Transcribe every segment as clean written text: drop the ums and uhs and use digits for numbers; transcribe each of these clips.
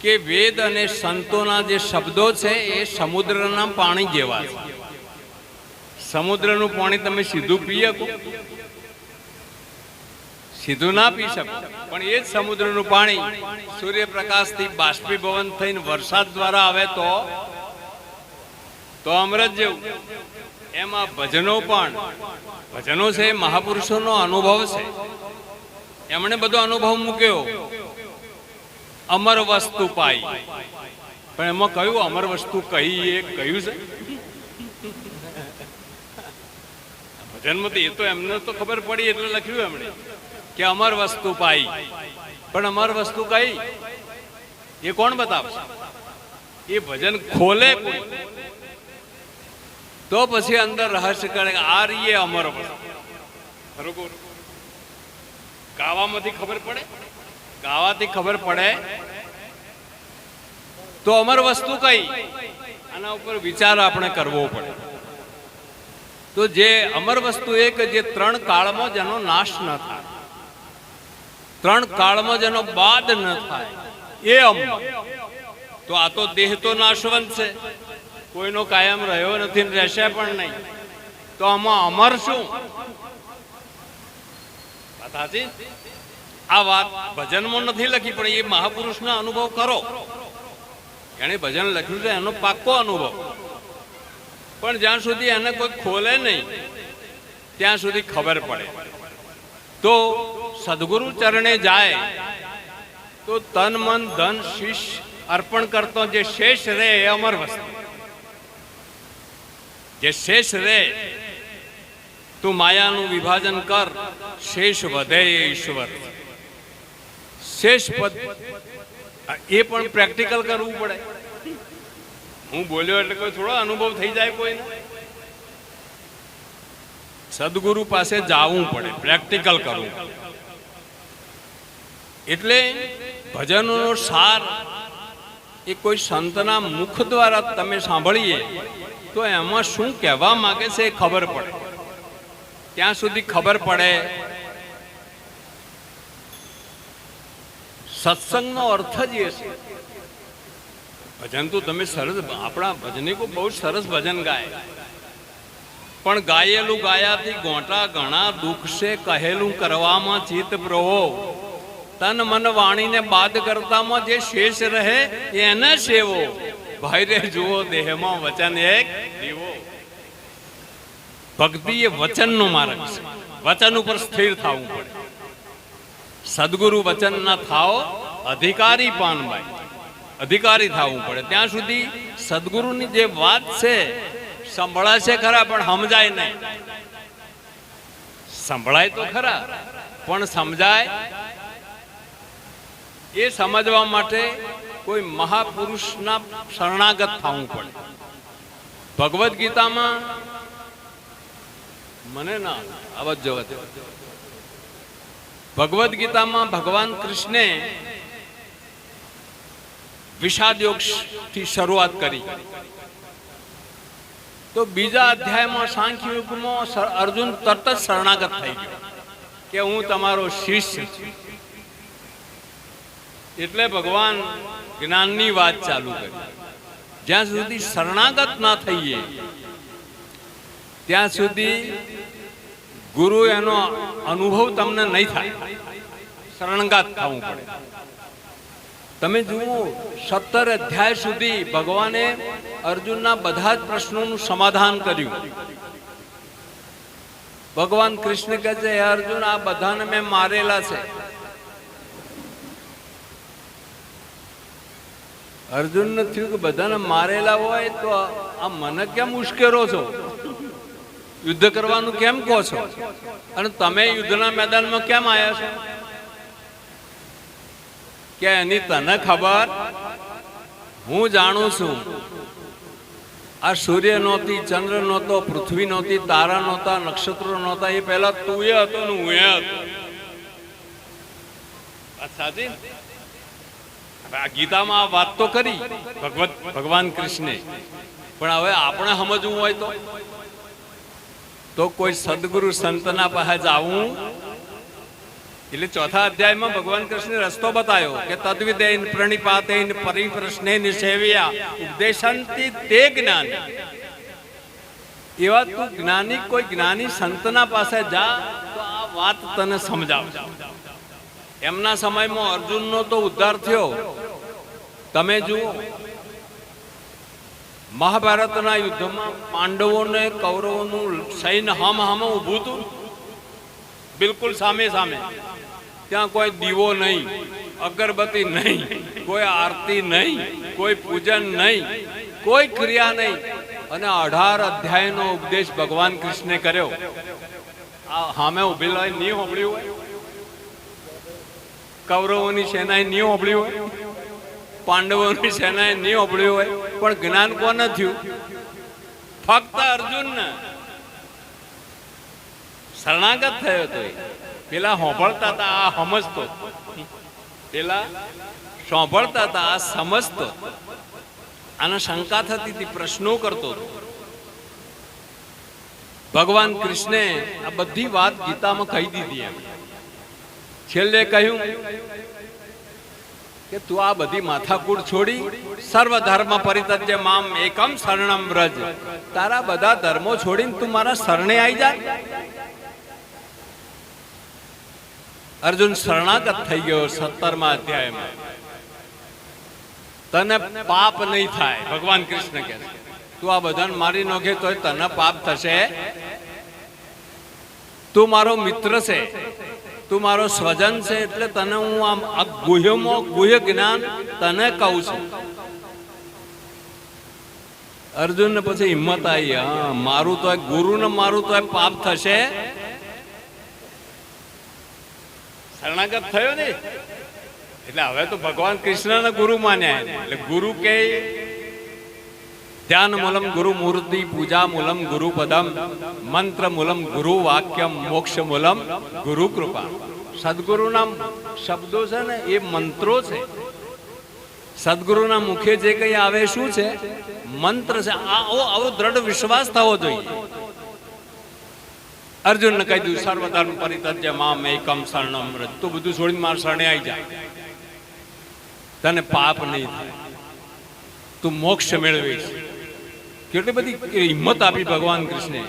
કે વેદ અને સંતોના જે શબ્દો છે એ સમુદ્રના પાણી જેવા છે. સમુદ્રનું પાણી તમે સીધું પી શકો? સીધું ના પી શકો, પણ એ જ સમુદ્રનું પાણી સૂર્યપ્રકાશથી બાષ્પીભવન થઈને વરસાદ દ્વારા આવે તો અમૃત જેવું. એમાં ભજનો પણ, ભજનો છે મહાપુરુષોનો અનુભવ છે. એમણે બધો અનુભવ મૂક્યો. અમર વસ્તુ પાઈ, પણ એમાં કયું અમર વસ્તુ કહી એ કહ્યું છે ભજનમાંથી? એ તો એમને તો ખબર પડી એટલે લખ્યું એમણે કે અમર વસ્તુ પાઈ, પણ અમર વસ્તુ કઈ એ કોણ બતાવશે? એ ભજન ખોલે કોઈ તો પછી અંદર રહસ્ય કરે કે આ રીએ અમર વસ્તુ. બરોબર, ગાવામાંથી ખબર પડે, ગાવાથી ખબર પડે તો અમર વસ્તુ કઈ, આના ઉપર વિચાર આપણે કરવો પડે. તો જે અમર વસ્તુ એ કે જે ત્રણ કાળમાં જેનો નાશ ન થાય, ત્રણ કાળમાં જેનો બાદ ન થાય એ અમર. તો આ તો દેહ તો નાશવંત છે, કોઈનો કાયમ રહ્યો નથી, રહેશે પણ નહીં. તો આમાં અમર શું? બતાજી આ વાત ભજનમાં નથી લખી, પણ એ મહાપુરુષના અનુભવ કરો. એને ભજન લખ્યું છે એનો પાક્કો અનુભવ. પણ જ્યાં સુધી એને કોઈ ખોલે નહીં ત્યાં સુધી ખબર પડે. તો સદગુરુ ચરણે જાય તો તન મન ધન શીશ અર્પણ કરતો જે શેષ રહે એ અમર વસ્તુ. જે શેષ રહે, તું માયાનું વિભાજન કર, શેષ વધે એ ઈશ્વર. શેષ પદ એ પણ પ્રેક્ટિકલ કરવું પડે. હું બોલ્યો એટલે કોઈ થોડો અનુભવ થઈ જાય કોઈને? સદગુરુ પાસે જવું પડે, પ્રેક્ટિકલ કરવું. એટલે ભજનનો સાર એ કોઈ સંતના મુખ દ્વારા તમે સાંભળીએ તો એમાં શું કહેવા માંગે છે એ ખબર પડે. ત્યાં સુધી ખબર પડે. સત્સંગનો અર્થ જ એ છે. ભજન તો તમે સરસ, આપણા ભજનીકો બહુ સરસ ભજન ગાય, પણ ગાયેલું ગાયાથી ગોટા ઘણા દુઃખ છે, કહેલું કરવામાં ચિત્ત પ્રવો. તન મન વાણીને બાદ કરતામાં જે શેષ રહે એને સેવો. ભાઈ રે જુઓ દેહમાં વચન એક દીવો. ભક્તિ એ વચનનો માર્ગ છે. વચન ઉપર સ્થિર થવું પડે. સદગુરુ વચન ના થાઓ અધિકારી પાનભાઈ, અધિકારી થવું પડે. ત્યાં સુધી સદગુરુની જે વાત છે સંભળાશે ખરા પણ સમજાય નહીં. સંભળાય તો ખરા પણ સમજાય. એ સમજવા માટે કોઈ મહાપુરુષના શરણાગત થવું પડે. ભગવદ્ ગીતામાં મને ના આવત જવત, ભગવદ્ ગીતામાં ભગવાન કૃષ્ણે વિષાદ યોગથી શરૂઆત કરી. તો બીજા અધ્યાયમાં સાંખ્ય યુગમાં અર્જુન તરત જ શરણાગત થઈ ગયો કે હું તમારો શિષ્ય છું. એટલે ભગવાન જ્ઞાનની વાત ચાલુ કરી. જ્યાં સુધી શરણાગત ના થઈએ ત્યાં સુધી ગુરુ એનો અનુભવ તમને નહીં થાય. શરણાગત થવું પડે. તમે જુઓ 17 અધ્યાય સુધી ભગવાને અર્જુનના બધા જ પ્રશ્નોનું સમાધાન કર્યું. ભગવાન કૃષ્ણ કહે છે, અર્જુન આ બધાને મેં મારેલા છે. અર્જુનને થયું કે બધાને મારેલા હોય તો આ મને કેમ ઉશ્કેરો છો? યુદ્ધ કરવાનું કેમ કહો છો? અને તમે યુદ્ધના મેદાનમાં કેમ આવ્યા છો? કે એની તને ખબર, હું જાણું છું. આ સૂર્ય નહોતી, ચંદ્ર નહોતો, પૃથ્વી નહોતી, તારા નહોતા, નક્ષત્રો નહોતા. એ પહેલા તું એ હતો ને હું એ હતો. સાચી. આ ગીતામાં આ વાત તો કરી ભગવાન કૃષ્ણે, પણ હવે આપણે સમજવું હોય તો કોઈ સદગુરુ સંતના પાસે જવું એટલે ચોથા અધ્યાયમાં ભગવાન કૃષ્ણે રસ્તો બતાવ્યો કે તદ્વિદેન પ્રણિપાતેન પરિપ્રશ્નેન સેવ્યા ઉપદેશાંતિ તે જ્ઞાન. એવા તું જ્ઞાની કોઈ જ્ઞાની સંતના પાસે જા તો આ વાત તને સમજાવશે. એમના સમયમાં અર્જુનનો તો ઉદ્ધાર થયો. તમે જુઓ મહાભારતના યુદ્ધમાં પાંડવોને કૌરવોનું સૈન્ય હામ ઊભું હતું, બિલકુલ સામે સામે. ત્યાં કોઈ દીવો નહીં, અગરબત્તી નહીં, કોઈ આરતી નહીં, કોઈ પૂજન નહીં, કોઈ ક્રિયા નહીં. અને 18 અધ્યાયનો ઉપદેશ ભગવાન કૃષ્ણે કર્યો. આ સામે ઉભેલા નહીં હોંભળ્યું હોય, કૌરવોની સેનાએ નહીં હોંભળ્યું હોય, પાંડવોની સેનાએ નહીં હોંભળ્યું હોય, પણ જ્ઞાન કોને થયું? ફક્ત અર્જુનને. શરણાગત થયો તો પેલા હોંભળતા હતા, આ સમજતો. પેલા સાંભળતા હતા, આ સમજતો. આને શંકા થતી હતી, પ્રશ્નો કરતો હતો. ભગવાન કૃષ્ણે આ બધી વાત ગીતામાં કહી દીધી. એમ છેલ્લે કહ્યું કે તું આ બધી માથાકૂટ છોડી સર્વ ધર્મ પરિત્યજ્ય મામ એકમ શરણમ વ્રજ. તારા બધા ધર્મો છોડીને તું મારા શરણે આવી જા. અર્જુન શરણાગત થઈ ગયો 17મા અધ્યાયમાં. તને પાપ નહીં થાય. ભગવાન કૃષ્ણ કહે તું આ બધાને મારી નોખે તો તને પાપ થશે. તું મારો મિત્ર છે, તું મારો સ્વજન છે, એટલે તને હું આમ આ ગુહ્ય જ્ઞાન તને કહું છું. અર્જુન પછી હિંમત આવી, હા મારું તો ગુરુ ને મારું તો પાપ થશે. શરણાગત થયો ને એટલે હવે તો ભગવાન કૃષ્ણને ગુરુ માન્યા. એટલે ગુરુ કે ધ્યાન મૂલમ ગુરુ મૂર્તિ, પૂજા મૂલમ ગુરુ પદમ, મંત્ર મૂલમ ગુરુ વાક્યમ, મોક્ષ મૂલમ ગુરુ કૃપા. સદગુરુના શબ્દો છે ને એ મંત્રો છે. સદગુરુના મુખે જે કઈ આવે શું છે? મંત્ર છે. આવો દ્રઢ વિશ્વાસ થવો જોઈએ. અર્જુન ને કહી દીધું સર્વધર્મ પરિત્યજ્ય મામ એકમ શરણમ વ્રજ. તું બધું છોડીને મારા શરણે આવી જા, તને પાપ નહીં થાય, તું મોક્ષ મેળવીશ. કેટલી બધી હિંમત આપી ભગવાન કૃષ્ણે.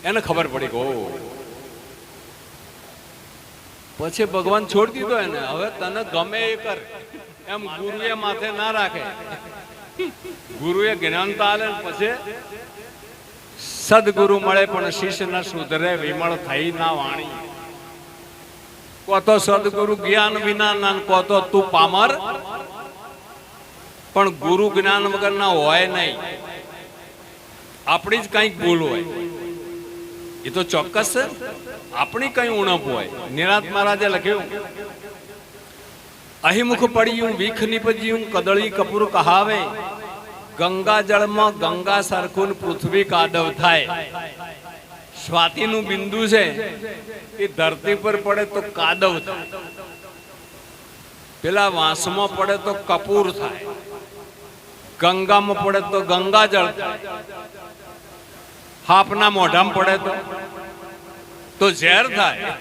એને ખબર પડી કે પછી ભગવાન છોડી દીધો એને. હવે તને ગમે એ કર, એમ ગુરુએ માથે ના રાખે. ગુરુએ જ્ઞાન તો આલે, પછી સદગુરુ મળે પણ શિષ્ય ન સુધરે, વિમળ થઈ ના વાણી. કો તો સદગુરુ જ્ઞાન વિના ના, કો તો તું પામર. પણ ગુરુ જ્ઞાન વગર ના હોય નહીં. આપણી જ કઈક ભૂલ હોય, એ તો ચોક્કસ છે. આપણી કઈ ઉણપ હોય. નિરાંત મહારાજે લખ્યું, અહિમુખ પડ્યું વિખ નીપજ્યું કદળી કપૂર કહાવે, ગંગા જળમાં ગંગા સરખું પૃથ્વી કાદવ થાય. સ્વાતિનું બિંદુ છે એ ધરતી પર પડે તો કાદવ થાય, પેલા વાંસમાં પડે તો કપૂર થાય, ગંગામાં પડે તો ગંગાજળ થાય, હાપના મોઢામાં પડે તો ઝેર થાય,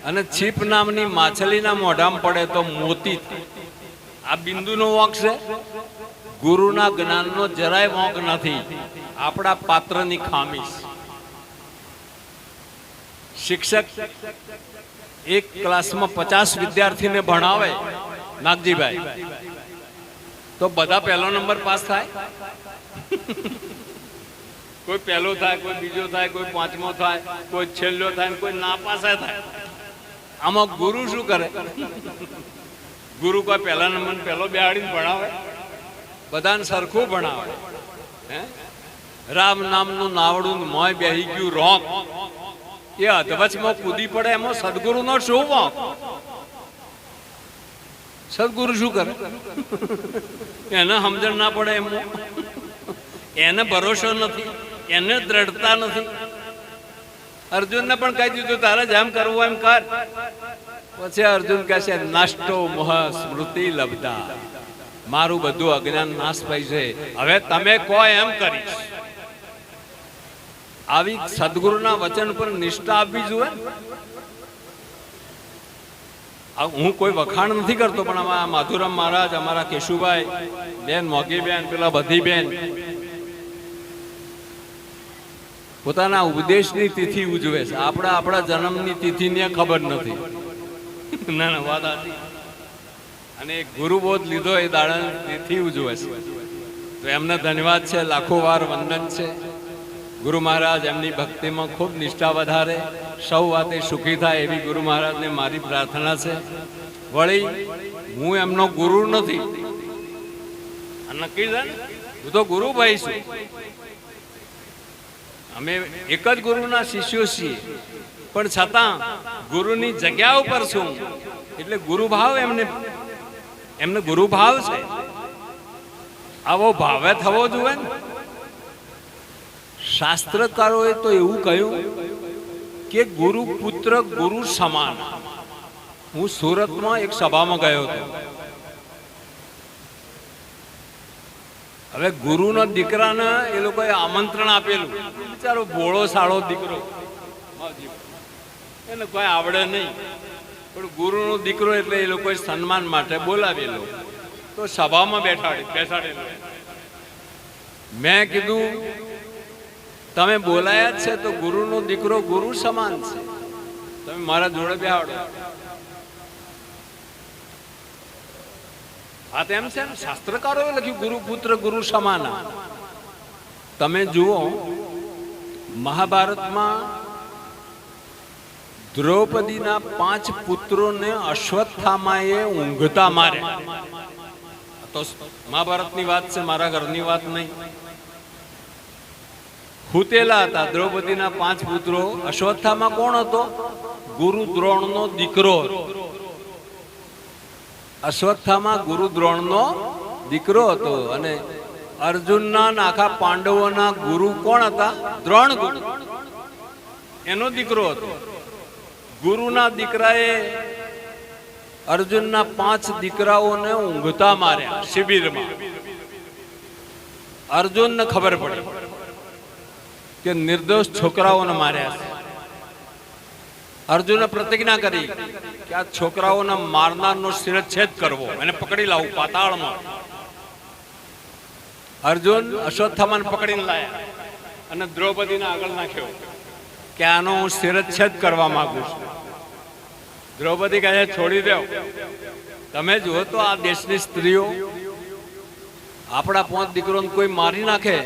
અને છીપ નામની માછલીના મોઢામાં પડે તો મોતી થાય. આ બિંદુનો વોંક છે. ગુરુના જ્ઞાનનો જરાય વોંક નથી. આપણા પાત્રની ખામી. શિક્ષક એક ક્લાસમાં 50 વિદ્યાર્થીને ભણાવે નાગજીભાઈ, તો બધા પહેલો નંબર પાસ થાય? કોઈ પહેલો થાય, કોઈ બીજો થાય, કોઈ પાંચમો થાય, કોઈ છેલ્લો થાય, કોઈ નાપાસ થાય. આમાં ગુરુ શું કરે? ગુરુ કોઈ પહેલા નંબર પહેલો બેહાડીને ભણાવે? બધાને સરખું ભણાવે. હે રામ નામનું નાવડું મોય બેહી ગયું રોંક, એ અધવચમાં કૂદી પડે. એમાં સદગુરુનો શું વાંક? સદગુરુ શું કરે? એને સમજણ ના પડે એમનો, એને ભરોસો નથી, એને દ્રઢતા નથી. અર્જુનને પણ કહી દીધું તારે જેમ કરવું એમ કર. પછી અર્જુન કહે છે નાષ્ટો મોહ સ્મૃતિ લબ્ધા, મારું બધું અજ્ઞાન નાશ પાઈ છે, હવે તમે કહો એમ કરીશ. આવી સદગુરુના વચન પર નિષ્ઠા આપવી જોઈએ. હું કોઈ વખાણ નથી કરતો, પણ આમાં માધુરામ મહારાજ, અમારા કેશુભાઈ બેન, મોગીબેન, પેલા બધી બેન પોતાના ઉપદેશની તિથિ ઉજવે છે. આપણા જન્મની તિથિની ખબર નથી. ના ના, વાત હતી. અને ગુરુબોધ લીધો એ દાડાની તિથિ ઉજવે છે. તો એમને ધન્યવાદ છે, લાખો વાર વંદન છે. ગુરુ મહારાજ એમની ભક્તિમાં ખૂબ નિષ્ઠા વધારે, સૌ વાતે સુખી થાય એવી ગુરુ મહારાજને મારી પ્રાર્થના છે. વળી હું એમનો ગુરુ નથી, નક્કી છે ને, હું તો ગુરુભાઈ છું. અમે એક જ ગુરુના શિષ્યો છીએ, પણ છતાં ગુરુની જગ્યા ઉપર છું. એટલે ગુરુભાવ એમને ગુરુભાવ છે. આવો ભાવે થવો જોઈએ ને. શાસ્ત્રકારોએ તો એવું કહ્યું કે ગુરુ પુત્ર ગુરુ સમાન. હું સુરતમાં એક સભામાં ગયો હતો. હવે ગુરુના દીકરાને એ લોકોએ આમંત્રણ આપેલું. બિચારો ભોળો સાળો દીકરો, એને કોઈ આવડે નહીં, પણ ગુરુનો દીકરો એટલે એ લોકોએ સન્માન માટે બોલાવેલો. તો સભામાં બેસાડેલો. મેં કીધું, તમે બોલાયા જ છે તો ગુરુનો દીકરો ગુરુ સમાન છે, તમે મારા જોડે બેહાડો. આ તો એમ છે ને, શાસ્ત્રકારોએ લખ્યું ગુરુ પુત્ર ગુરુ સમાન. તમે જુઓ, મહાભારતમાં દ્રૌપદીના 5 પુત્રોને અશ્વત્થામાએ ઊંઘતા માર્યા. તો મહાભારતની વાત છે, મારા ઘરની વાત નહીં. હુતેલા હતા દ્રૌપદીના 5 પુત્રો. અશ્વત્થામા કોણ હતો? ગુરુ દ્રોણનો દીકરો હતો. અશ્વત્થામા ગુરુ દ્રોણનો દીકરો હતો. અને અર્જુનના આખા પાંડવોના ગુરુ કોણ હતા? દ્રોણ ગુરુ, એનો દીકરો હતો. ગુરુના દીકરાએ અર્જુનના 5 દીકરાઓને ઊંઘતા માર્યા શિબિરમાં. અર્જુનને ખબર પડી કે નિર્દોષ છોકરાઓને માર્યા છે. અર્જુને પ્રતિજ્ઞા કરી કે આ છોકરાઓને મારનારનો શિરચ્છેદ કરવો, એને પકડી લાવવું પાતાળમાં. અર્જુન અશ્વત્થામાને પકડીને લાયા અને દ્રૌપદીને આગળ નાખ્યો કે આનો હું શિરચ્છેદ કરવા માંગુ છું. દ્રૌપદી કહે, છોડી દો. તમે જુઓ તો આ દેશની સ્ત્રીઓ આપણા 5 દીકરોને કોઈ મારી નાખે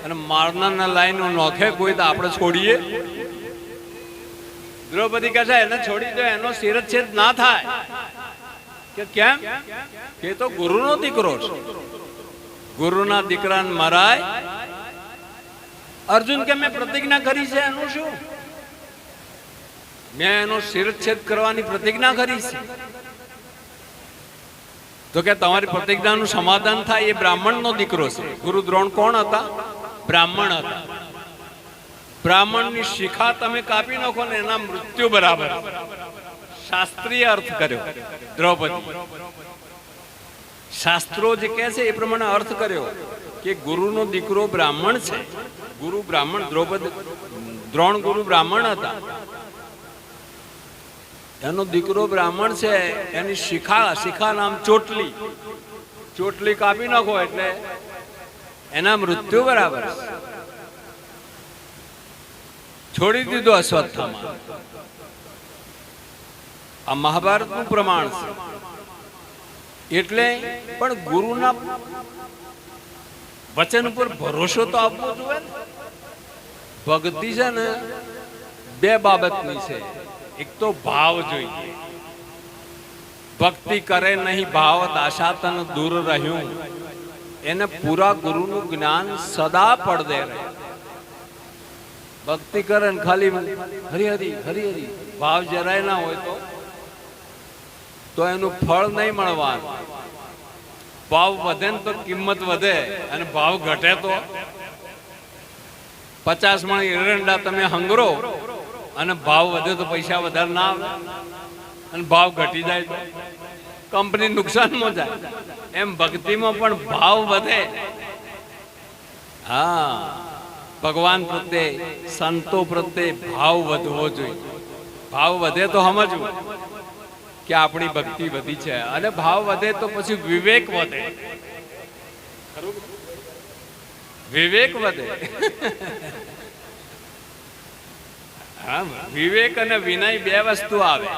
અને મારનારના લાઈન નોખે કોઈ, તો આપણે છોડીએ? દ્રૌપદી કહે છે, એને છોડી દો, એનો શિરચ્છેદ ના થાય. કે કેમ? કે તો ગુરુનો દીકરો છે, ગુરુના દીકરાને મરાય. અર્જુન કે મેં પ્રતિજ્ઞા કરી છે, એનું શું? મેં એનો શિરચ્છેદ કરવાની પ્રતિજ્ઞા કરી છે. તો કે તમારી પ્રતિજ્ઞાનું સમાધાન થાય એ બ્રાહ્મણનો દીકરો છે. ગુરુ દ્રોણ કોણ હતા? બ્રાહ્મણ હતા. બ્રાહ્મણની શિખા તમે કાપી નાખો ને એના મૃત્યુ બરાબર. શાસ્ત્રીય અર્થ કર્યો દ્રૌપદી. શાસ્ત્રો જે કહે છે એ પ્રમાણે અર્થ કર્યો કે ગુરુનો દીકરો બ્રાહ્મણ છે. ગુરુ બ્રાહ્મણ, દ્રોણ ગુરુ બ્રાહ્મણ હતા. એનો દીકરો બ્રાહ્મણ છે. એની શિખા નામ ચોટલી કાપી નાખો એટલે એના મૃત્યુ બરાબર. છોડી દીધો અશ્વત્થામા. આ મહાભારતનું પ્રમાણ છે. એટલે પણ ગુરુના વચન ઉપર ભરોસો તો આપવો જોઈએ ને. ભક્તિ છે ને 2 બાબતની છે. એક તો ભાવ જોઈએ. ભક્તિ કરે નહીં ભાવ, દાશાતન દૂર રહ્યું. એને પૂરા ગુરુનું જ્ઞાન સદા પડદે રહે. ભક્તિ કરે ને ખાલી હરી હરી હરી હરી ભાવ જરાય ના હોય તો એનું ફળ નહીં મળવાનું. ભાવ વધે ને તો કિંમત વધે, અને ભાવ ઘટે તો 50 મણ એરંડા તમે હંગરો અને ભાવ વધે તો પૈસા વધારે ના આવે, અને ભાવ ઘટી જાય તો કંપની નુકસાનમાં જાય. એમ ભક્તિમાં પણ ભાવ વધે. હા, ભગવાન પ્રત્યે, સંતો પ્રત્યે ભાવ વધવો જોઈએ. ભાવ વધે તો સમજવું. કે આપણી ભક્તિ વધી છે, અને ભાવ વધે તો પછી વિવેક વધે. વિવેક વધે. હા, વિવેક અને વિનય બે વસ્તુ આવે.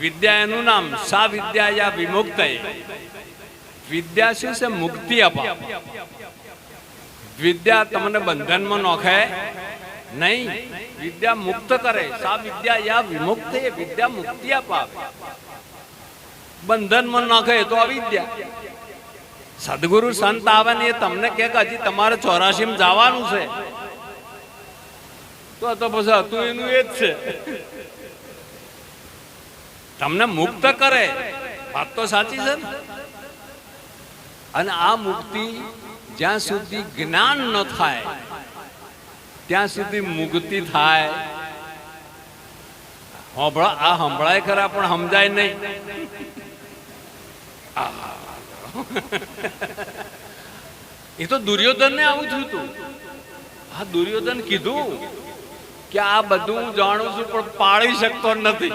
વિદ્યા એનું નામ, સા વિદ્યા યા વિમુક્ત. વિદ્યા શું છે? મુક્તિ અપાવે. વિદ્યા તમને બંધનમાં નોખે નહીં, વિદ્યા મુક્ત કરે. સા વિદ્યા યા વિમુક્ત, વિદ્યા મુક્તિ અપાવે. બંધનમાં નોખે તો અવિદ્યા. સદગુરુ સંત આવે ને એ તમને કે હજી તમારે 84 માં જવાનું છે, તો પછી હતું એનું એ જ છે. તમને મુક્ત કરે, વાત તો સાચી છે ને. અને આ મુક્તિ જ્યાં સુધી જ્ઞાન ન થાય ત્યાં સુધી મુક્તિ થાય. આ સંભળાય ખરા પણ સમજાય નહીં. એ તો દુર્યોધન ને આવું થયું હતું. આ દુર્યોધન કીધું કે આ બધું હું જાણું છું પણ પાળી શકતો નથી.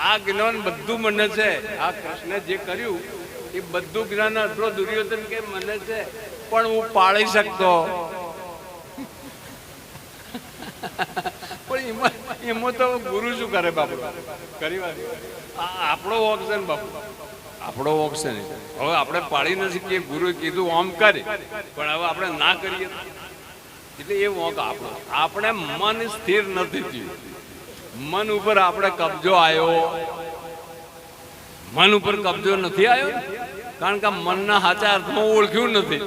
આ જ્ઞાન બધું મને છે. આ કૃષ્ણ જે કર્યું એ બધું જ્ઞાન એટલો દુર્યોધન કે મને છે પણ હું પાળી શકતો. પણ એમાં તો ગુરુ શું કરે બાપુ? કરી વાત આપણો વોક છે ને બાપુ, આપણો વોક છે ને. હવે આપણે પાડી ન શકીએ. ગુરુએ કીધું આમ કરે, પણ હવે આપણે ના કરીએ એટલે એ વોક આપણો. આપણે મન સ્થિર નથી થયું. મન ઉપર આપણે કબજો આવ્યો. મન ઉપર કબજો નથી આવ્યો કારણ કે મનના સાચા અર્થમાં ઓળખ્યું નથી.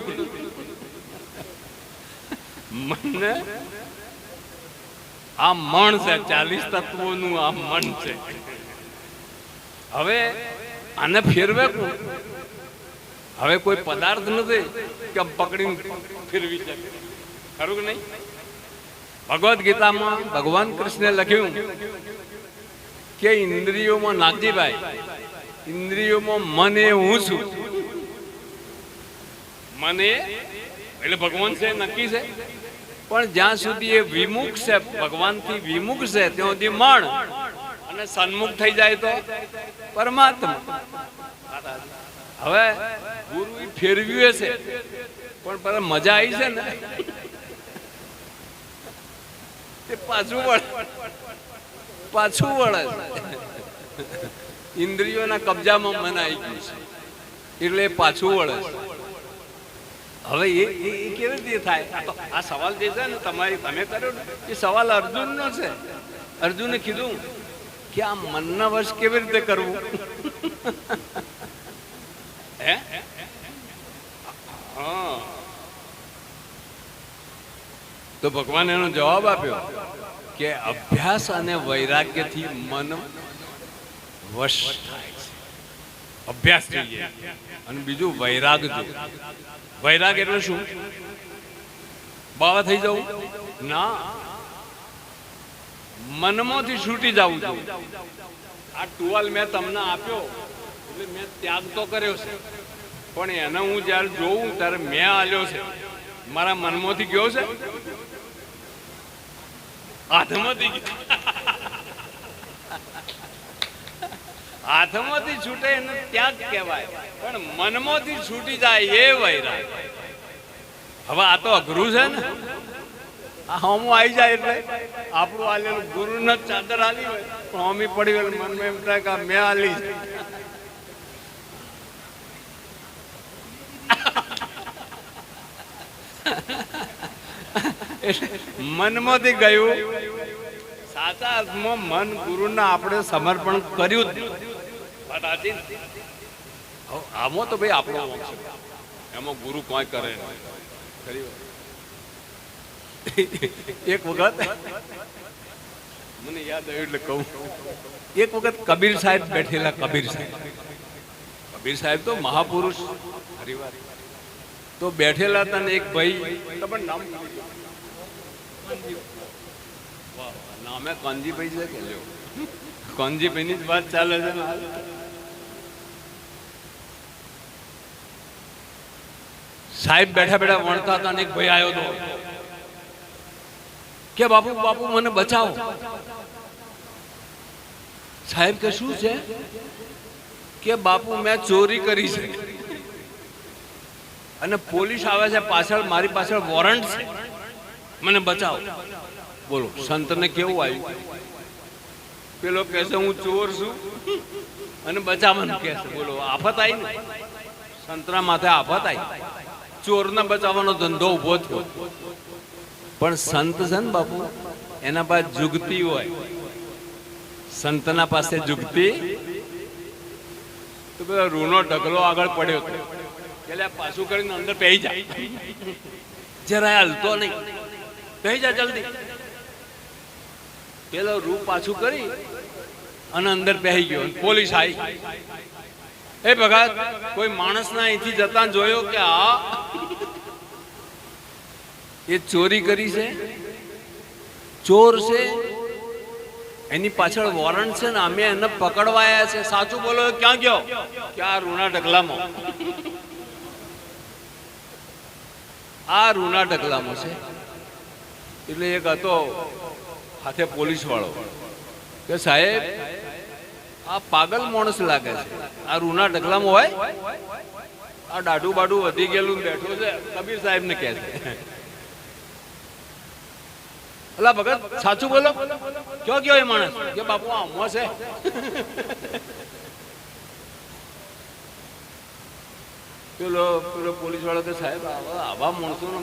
મનને આ મન છે, 40 તત્વોનું આ મન છે. હવે આને ફેરવે કોણ? હવે કોઈ પદાર્થ નથી કે પકડીને ફેરવી શકે, ખરું કે નહીં? ભગવદ્ ગીતામાં ભગવાન કૃષ્ણે લખ્યું કે ઇન્દ્રિયોમાં નાગજીભાઈ, ઇન્દ્રિયોમાં મન એ હું છું. મન એટલે ભગવાન છે, નક્કી છે. પણ જ્યાં સુધી એ વિમુખ છે, ભગવાનથી વિમુખ છે, ત્યાં સુધી મન, અને સન્મુખ થઈ જાય તો પરમાત્મા. હવે ગુરુ ફેરવ્યું છે પણ મજા આવી છે ને, તે પાછું વળે. ઇન્દ્રિયોના કબજામાં મન આવી ગયું છે એટલે પાછું વળે. હવે એ કેવી રીતે થાય? આ સવાલ જે છે ને તમે કર્યો ને, એ સવાલ અર્જુનનો છે. અર્જુને કીધું કે આ મનના વશ કેવી રીતે કરવું? હે? હા. તો ભગવાને એનો જવાબ આપ્યો કે અભ્યાસ અને વૈરાગ્યથી મન વશ થાય છે. અભ્યાસ જોઈએ અને બીજું વૈરાગ જોઈએ. વૈરાગ એટલે શું? બાવા થઈ જવું ના, મનમાંથી છૂટી જવું જોઈએ. આ ટુવાલ મેં તમને આપ્યો એટલે મેં ત્યાગ તો કર્યો છે, પણ એને હું જયારે જોઉં ત્યારે મેં આલ્યો છે, મારા મનમાંથી ગયો છે, હાથમાંથી હાથમાંથી છૂટે એને ત્યાગ કહેવાય, પણ મનમાંથી છૂટી જાય એ વૈરાગ. હવે આ તો અઘરું છે ને. આ હોમું આવી જાય એટલે આપણું આલેલું ગુરુને ચાદર આલી હોય પણ હોમી પડી હોય મનમાં એમ થાય કે મેં આલી. મનમાંથી ગયું. સાચા અર્થમાં મન ગુરુને આપણે સમર્પણ કર્યું જ. આમાં તો ભાઈ આપણો વંશ છે, એમાં ગુરુ કોઈ કરે નહીં. એક વખત મને યાદ આવ્યું એટલે કહું. એક વખત કબીર સાહેબ બેઠેલા. કબીર સાહેબ તો મહાપુરુષ હરિવાર તો બેઠેલા હતા ને એક ભાઈ, તમારું નામ નામે કાનજીભાઈ છે કે લ્યો, કાનજીભાઈ ની જ વાત ચાલે છે. સાહેબ બેઠા બેઠા વણતા હતા ને એક ભાઈ આવ્યો હતો કે બાપુ બાપુ મને બચાવો. સાહેબ કે શું છે? કે બાપુ મેં ચોરી કરી છે અને પોલીસ આવે છે પાછળ, મારી પાછળ વોરંટ છે, મને બચાવો. બોલો સંતને કેવું આવ્યું? પેલો કહે છે હું ચોર છું અને બચાવવાનું કહે છે. બોલો આફત આવી ને, સંતના માથે આફત આવી. ચોરને બચાવવાનો ધંધો ઉભો થયો. પણ સંત છે ને બાપુ, એના પાસે જુગતી હોય. સંતના પાસે જુગતી તો પેલો રૂનો ઢગલો આગળ પડ્યો હતો, એટલે પાછું કરીને અંદર પહેરી જાય, જરાય હલતો નહીં, પહેરી જા જલ્દી. પેલો રૂ પાછું કરી અને અંદર પહેરી ગયો. પોલીસ આવી, એ ભગત કોઈ માણસના અહીંથી જતા જોયો કે આ એ ચોરી કરી છે, ચોર છે, એની પાછળ વોરંટ છે ને અમે એને પકડવા આવ્યા છે. સાચું બોલો, ક્યાં ગયો? કે આ રૂના ઢગલામાં, આ રૂના ઢગલામાં છે. એટલે એક હતો હાથે પોલીસ વાળો કે સાહેબ આ પાગલ માણસ લાગે છે, આ રૂના ઢગલામાં હોય, આ દાઢું બાડું વધી ગયેલું બેઠો છે. કબીર સાહેબ ને કહે છે, અલા ભગત સાચું બોલો, ક્યાં ગયો એ માણસ? કે બાપુ આમો છે. પેલો પોલીસ વાળો કે સાહેબ આવા માણસોનો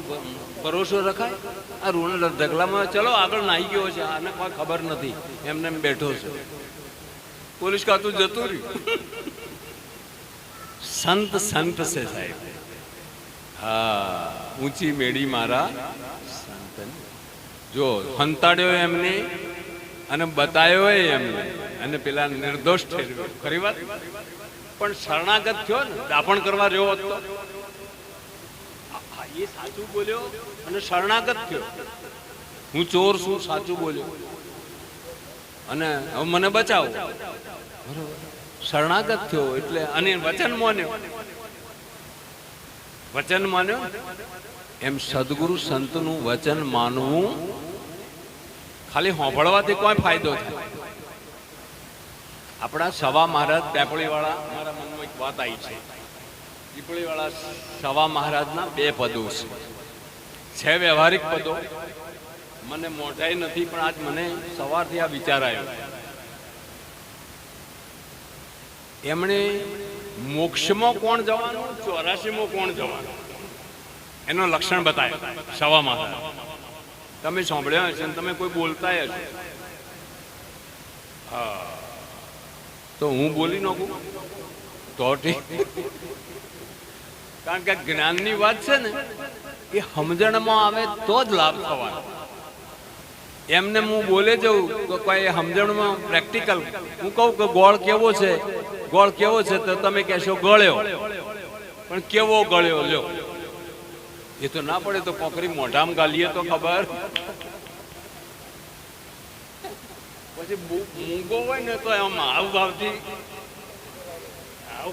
ભરોસો રખાય? આ રૂના ઢગલામાં ચલો આગળ નાહી ગયો છે, આને કોઈ ખબર નથી, એમને એમ બેઠો છે. પોલીસ ખાતું જતું રહ્યું. સંત સંત છે સાહેબ. હા, ઊંચી મેળી મારા સંત. જો હંતાડ્યો એમને અને બતાવ્યો એમને અને પેલા નિર્દોષ ઠેરવ્યો. ખરી વાત. પણ શરણાગત થયો ને, દાપણ કરવા જેવો હતો, એ સાચું બોલ્યો અને શરણાગત થયો. હું ચોર છું, સાચું બોલ્યો અને હવે મને બચાવો. બરોબર, શરણાગત થયો એટલે અને વચન માન્યો. વચન માન્યો. એમ સદગુરુ સંતનું વચન માનવું ખાલી સાંભળવાથી કોઈ ફાયદો થાય. આપણા સવા મહારાજ પેપળીવાળા, મારા મનમાં એક વાત આવી છે. પીપળીવાળા સવા મહારાજના 2 પદો છે વ્યવહારિક પદો. મને મોઢાઈ નથી, પણ આજ મને સવારથી આ વિચાર આવ્યો. એમણે મોક્ષમાં કોણ જવાનું, 84માં કોણ જવાનું, એનો લક્ષણ બતાવ્યો સવા મહારાજ. તમે સાંભળ્યા હશે, તમે કોઈ બોલતા હશે. હા, તો હું બોલી નાખું તો ઠીક. કારણ કે જ્ઞાનની વાત છે ને, એ સમજણમાં આવે તો જ લાભ થવાનો. એમને હું બોલે જઉં તો કોઈ સમજણમાં પ્રેક્ટિકલ હું કહું કે ગોળ કેવો છે, ગોળ કેવો છે, તો તમે કહેશો ગળ્યો. પણ કેવો ગળ્યો લ્યો, એ તો ના પડે તો કોકરી મોઢામાં ગાલીએ તો ખબર. પછી મૂંગો હોય ને તો એમ આવું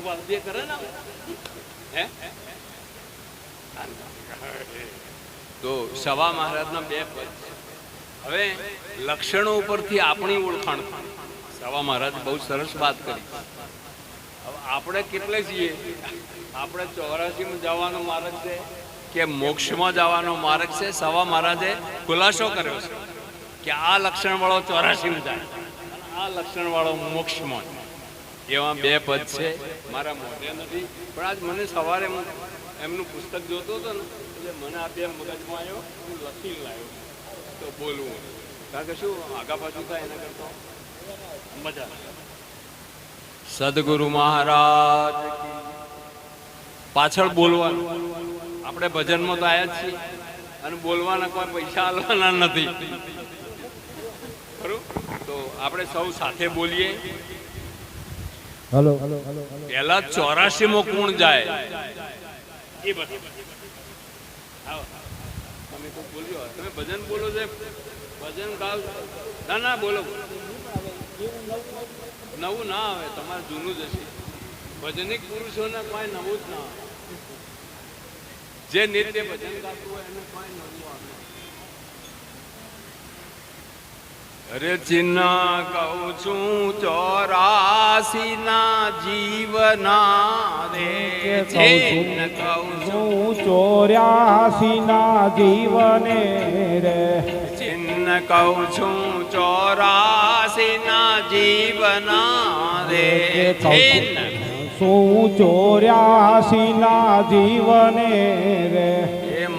ભાવથી કરે ને. હે તો સવા મહારાજના 2 પદ. હવે લક્ષણો ઉપરથી આપણી ઓળખાણ. સવા મહારાજ બહુ સરસ વાત કરી. હવે આપણે કેટલે છીએ? આપણે 84માં જવાનો માર્ગ છે કે મોક્ષમાં જવાનો માર્ગ છે? સવા મહારાજે ખુલાસો કર્યો છે કે આ લક્ષણ વાળો 84માં જાય, આ લક્ષણ વાળો મોક્ષમાં. એવા 2 પદ છે. મારા મોઢે નથી, પણ આજ મને સવારે હું એમનું પુસ્તક જોતો હતો ને, એટલે મને આ 2 મગજમાં આવ્યો, હું લખી લાવ્યો તો બોલવું. કારણ કે શું આગા પાછું થાય એના કરતા મજા. સદગુરુ મહારાજ પાછળ બોલવાનું. આપણે ભજનમાં તો આવ્યા જ છીએ અને બોલવાના કોઈ પૈસા આલવાના નથી. ખરું? તો આપણે સૌ સાથે બોલીએ. હેલો. પહેલા 84માં કોણ જાય એ બતાવો. તમે તો બોલ્યો, તમે ભજન બોલો છે, ભજન ગાવ. ના બોલો. નવું ના આવે, તમારે જૂનું જ હશે. ભજનિક પુરુષોને કોઈ નવું જ ના આવે. જે નિત્ય ભજન ગાતું હોય એને કોઈ નવું આવે. અરે ચિન્ન કહું છું 84 ના જીવના રે ચિન્ન કહું છું 84 ના જીવને રે ચિન્ન કહું છું 84 ના જીવના રે ચિન્ન 84 ના જીવને રે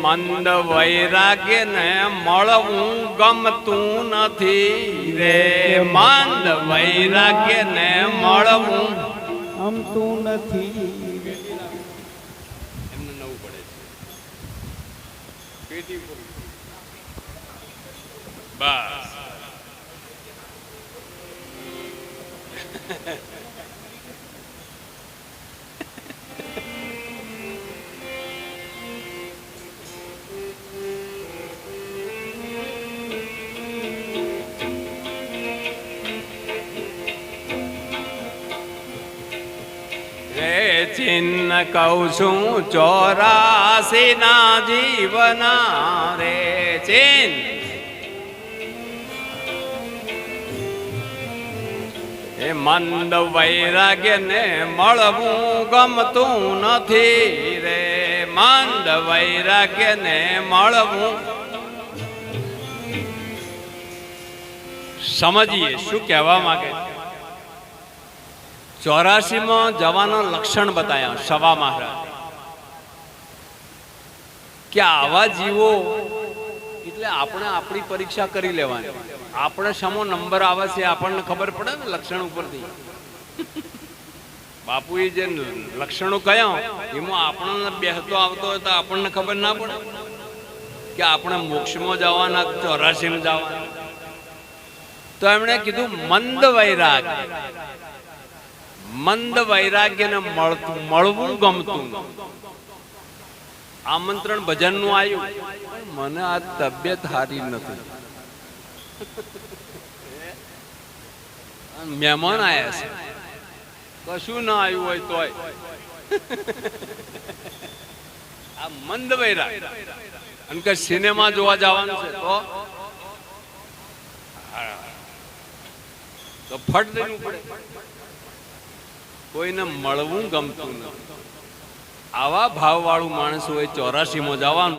મંદ વૈરાગ્ય ને મળવું ગમતું નથી રે મંદ વૈરાગ્ય ને મળવું ગમતું નથી એમને નવું પડે છે બસ ચિન્ન કહું છું 84 ના જીવના રે ચિન્ન એ મંદ વૈરાગ્ય ને મળવું ગમતું નથી રે મંદ વૈરાગ્ય ને મળવું સમજીએ શું કહેવા માંગે 84 માં જવાનો લક્ષણ બતાયા સવા મહારાજ કે આવા જીવો એટલે આપણે આપણી પરીક્ષા કરી લેવાની આપણે સમો નંબર આવે છે આપણને ખબર પડે ને લક્ષણ ઉપરથી બાપુએ જે લક્ષણો કયા એમાં આપણને બેસતો આવતો હોય તો આપણને ખબર ના પડે કે આપણે મોક્ષમાં જવાના 84 માં જવાના તો એમણે કીધું મંદ વૈરાગ્યને મળવું ગમતું આમંત્રણ ભજનનું આવ્યું મને આ તબિયત સારી નથી મહેમાન આયા છે કશું ના આવ્યું હોય તોય આ મંદ વૈરાગ અને કે સિનેમા જોવા જવાનું છે તો ફટ દેવું પડે કોઈને મળવું ગમતું નથી આવા ભાવ વાળું માણસ હોય 84 માં જવાનું